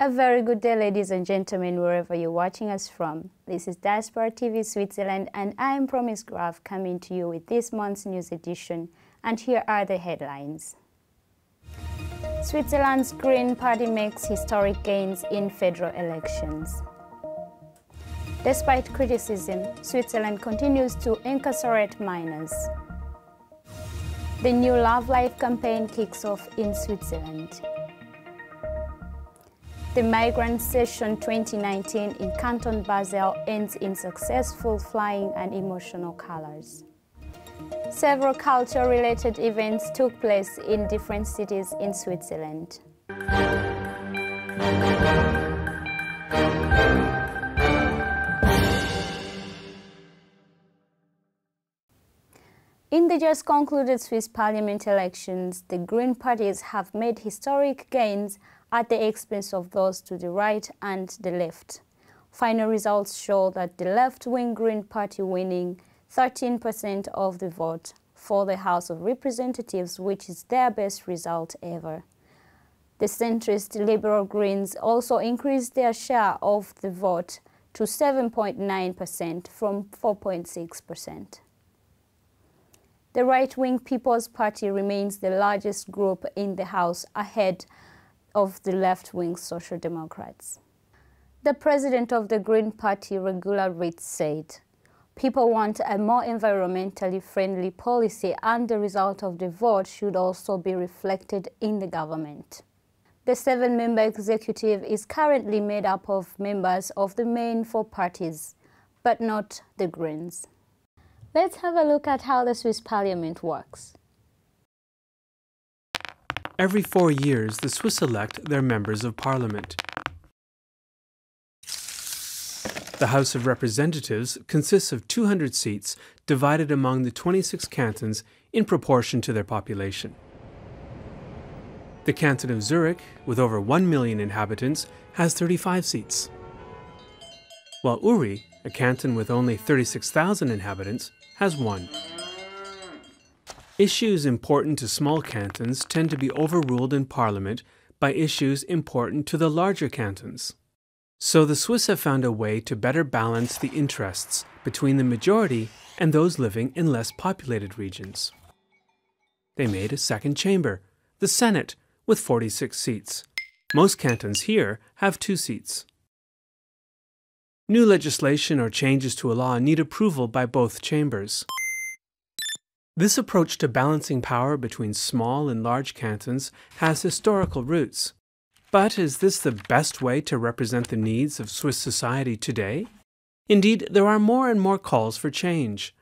A very good day, ladies and gentlemen, wherever you're watching us from. This is Diaspora TV Switzerland, and I am Promise Graf coming to you with this month's news edition. And here are the headlines. Switzerland's Green Party makes historic gains in federal elections. Despite criticism, Switzerland continues to incarcerate minors. The new Love Life campaign kicks off in Switzerland. The Migrant Session 2019 in Canton Basel ends in successful flying and emotional colors. Several culture-related events took place in different cities in Switzerland. In the just concluded Swiss parliament elections, the Green parties have made historic gains at the expense of those to the right and the left. Final results show that the left-wing Green Party winning 13% of the vote for the House of Representatives, which is their best result ever. The centrist Liberal Greens also increased their share of the vote to 7.9% from 4.6%. The right-wing People's Party remains the largest group in the House, ahead of the left-wing Social Democrats. The president of the Green Party, Regula Ritz, said, "People want a more environmentally friendly policy, and the result of the vote should also be reflected in the government." The 7-member executive is currently made up of members of the main 4 parties, but not the Greens. Let's have a look at how the Swiss parliament works. Every 4 years, the Swiss elect their members of parliament. The House of Representatives consists of 200 seats divided among the 26 cantons in proportion to their population. The canton of Zurich, with over 1 million inhabitants, has 35 seats, while Uri, a canton with only 36,000 inhabitants, has 1. Issues important to small cantons tend to be overruled in Parliament by issues important to the larger cantons. So the Swiss have found a way to better balance the interests between the majority and those living in less populated regions. They made a second chamber, the Senate, with 46 seats. Most cantons here have 2 seats. New legislation or changes to a law need approval by both chambers. This approach to balancing power between small and large cantons has historical roots. But is this the best way to represent the needs of Swiss society today? Indeed, there are more and more calls for change.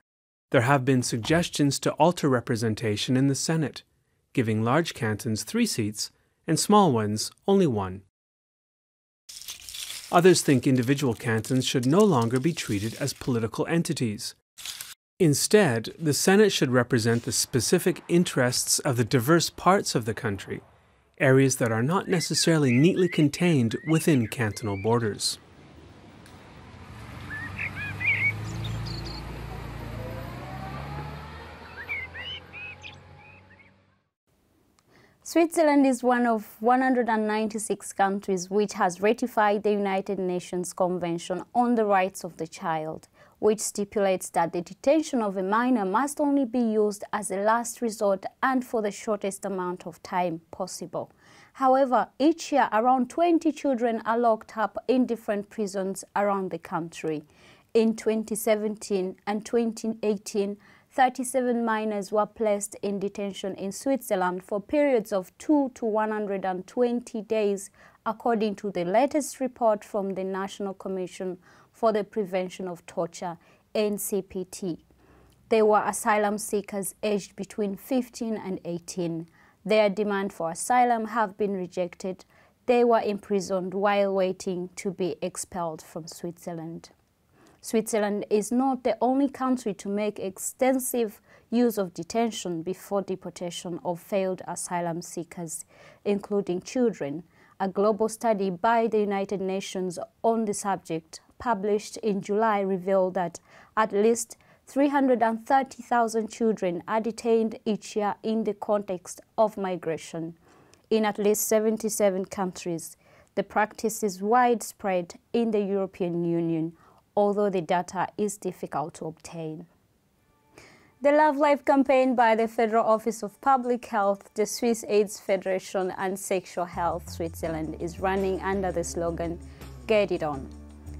There have been suggestions to alter representation in the Senate, giving large cantons 3 seats and small ones only 1. Others think individual cantons should no longer be treated as political entities. Instead, the Senate should represent the specific interests of the diverse parts of the country, areas that are not necessarily neatly contained within cantonal borders. Switzerland is one of 196 countries which has ratified the United Nations Convention on the Rights of the Child, which stipulates that the detention of a minor must only be used as a last resort and for the shortest amount of time possible. However, each year around 20 children are locked up in different prisons around the country. In 2017 and 2018, 37 minors were placed in detention in Switzerland for periods of 2 to 120 days, according to the latest report from the National Commission for the Prevention of Torture, NCPT. They were asylum seekers aged between 15 and 18. Their demand for asylum have been rejected. They were imprisoned while waiting to be expelled from Switzerland. Switzerland is not the only country to make extensive use of detention before deportation of failed asylum seekers, including children. A global study by the United Nations on the subject, published in July, revealed that at least 330,000 children are detained each year in the context of migration. In at least 77 countries, The practice is widespread in the European Union, although the data is difficult to obtain. The Love Life campaign by the Federal Office of Public Health, the Swiss AIDS Federation and Sexual Health Switzerland is running under the slogan, Get It On.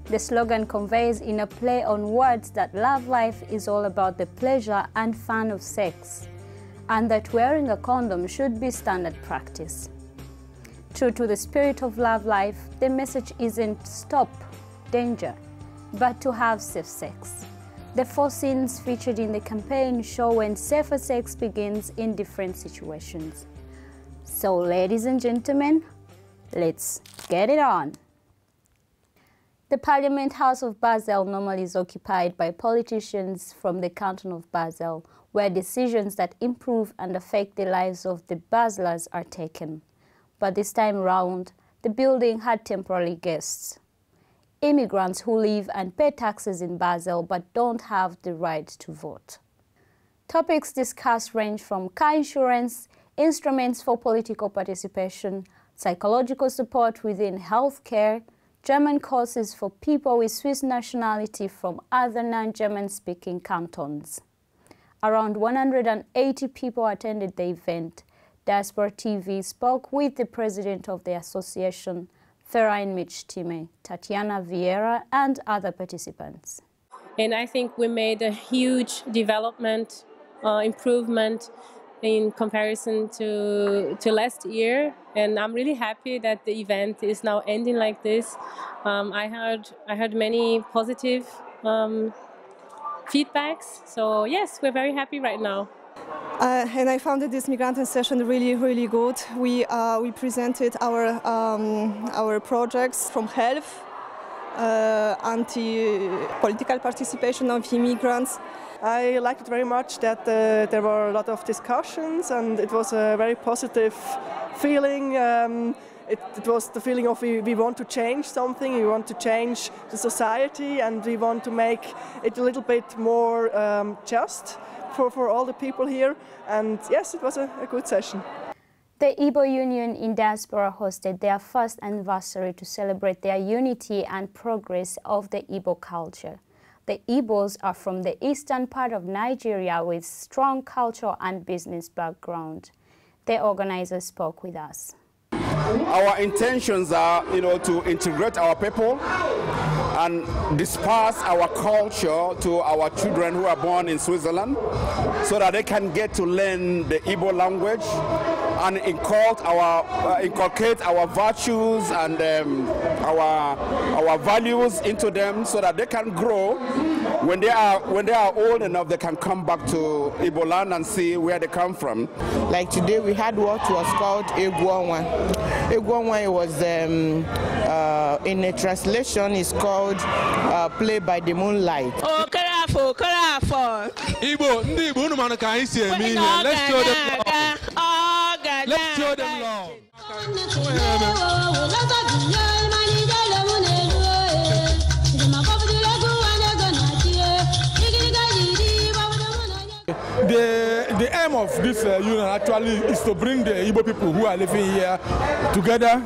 The slogan conveys in a play on words that love life is all about the pleasure and fun of sex, and that wearing a condom should be standard practice. True to the spirit of love life, the message isn't stop danger, but to have safe sex. The 4 scenes featured in the campaign show when safer sex begins in different situations. So, ladies and gentlemen, let's get it on. The Parliament House of Basel normally is occupied by politicians from the canton of Basel, where decisions that improve and affect the lives of the Baselers are taken. But this time round, the building had temporary guests. Immigrants who live and pay taxes in Basel but don't have the right to vote. Topics discussed range from car insurance, instruments for political participation, psychological support within healthcare, German courses for people with Swiss nationality from other non-German-speaking cantons. Around 180 people attended the event. Diaspora TV spoke with the president of the association, Verein mit Stimme, Tatiana Vieira, and other participants. And I think we made a huge development, improvement in comparison to last year. And I'm really happy that the event is now ending like this. I heard many positive feedbacks. So yes, we're very happy right now. And I found this Migranten session really good. We presented our projects from health, anti-political participation of immigrants. I liked it very much that there were a lot of discussions, and it was a very positive feeling. It was the feeling of we want to change something, we want to change the society, and we want to make it a little bit more just for all the people here. And yes, it was a good session. The Ebel Union in Diaspora hosted their first anniversary to celebrate their unity and progress of the Igbo culture. The Igbos are from the eastern part of Nigeria with strong cultural and business background. The organizers spoke with us. Our intentions are, to integrate our people and disperse our culture to our children who are born in Switzerland so that they can get to learn the Igbo language and inculcate our virtues and our values into them so that they can grow. When they are old enough, they can come back to Igbo land and see where they come from. Like today, we had what was called Egwonwa. Egwonwa was, in a translation, is called Play by the Moonlight. Oh, Karafo, Karafo. Igbo, let's show them love. Let's show them love. The aim of this union actually is to bring the Igbo people who are living here together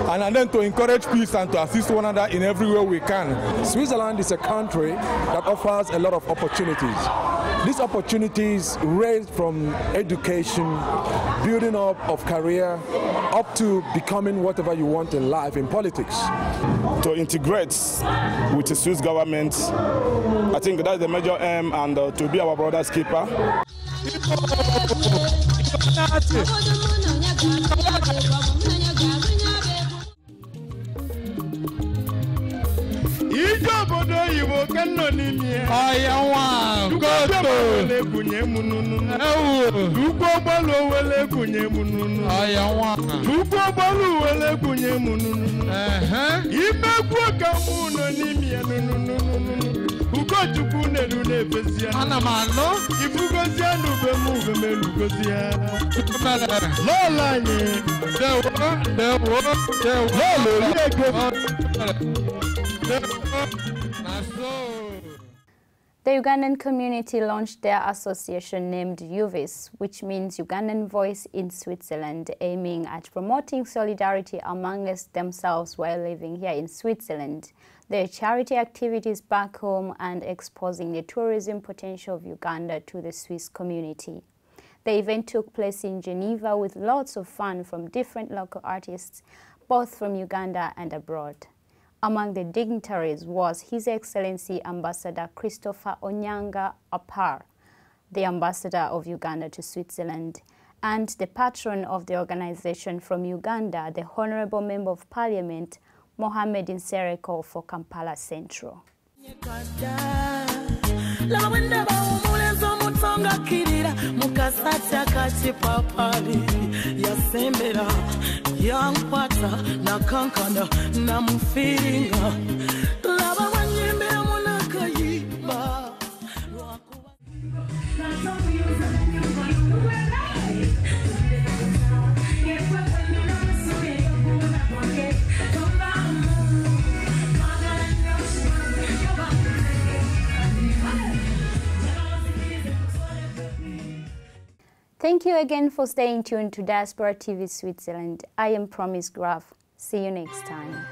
and then to encourage peace and to assist one another in every way we can. Switzerland is a country that offers a lot of opportunities. These opportunities range from education, building up of career, up to becoming whatever you want in life, in politics. To integrate with the Swiss government, I think that's the major aim, and to be our brother's keeper. The Ugandan community launched their association named Juvies, which means Ugandan Voice in Switzerland, aiming at promoting solidarity amongst themselves while living here in Switzerland, their charity activities back home, and exposing the tourism potential of Uganda to the Swiss community. The event took place in Geneva with lots of fun from different local artists, both from Uganda and abroad. Among the dignitaries was His Excellency Ambassador Christopher Onyanga Apar, the ambassador of Uganda to Switzerland, and the patron of the organization from Uganda, the Honorable Member of Parliament, Mohamed Nsereko for Kampala Central. Thank you again for staying tuned to Diaspora TV Switzerland. I am Promise Graf. See you next time.